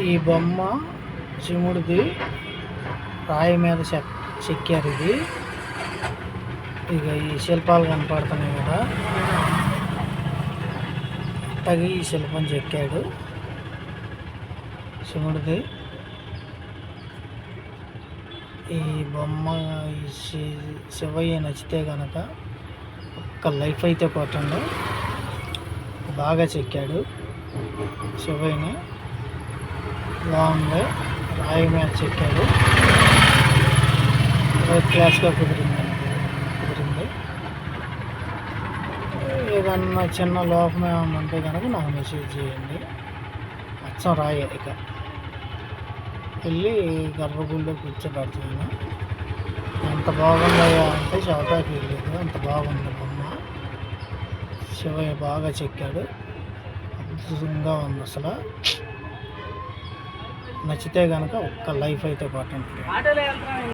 ఈ బొమ్మ శివుడిది రాయి మీద చెక్కారు. ఇది ఇక ఈ శిల్పాలు కనపడుతున్నాయి కదా, తగి ఈ శిల్పం చెక్కాడు శివుడిది. ఈ బొమ్మ శివయ్య నచ్చితే కనుక ఒక్క లైఫ్ అయితే కొట్టండి. బాగా చెక్కాడు శివయ్యని, బాగుంది. రాయి మీద చెక్కాడు, క్లాస్గా కుదిరింది. ఏదన్నా చిన్న లోపం ఏమన్నా ఉంటే కనుక నాకు మెసేజ్ చేయండి. అచ్చం రాయే. ఇక వెళ్ళి గర్భగుడిలో కూర్చోబెడుతున్నాను. ఎంత బాగుందయ్యా అంటే చవటాకి వెళ్ళలేదు, అంత బాగుంది బొమ్మ. శివయ్య బాగా చెక్కాడు, అద్భుతంగా ఉంది అసలు. నచ్చితే కనుక ఒక్క లైఫ్ అయితే కొట్టండి.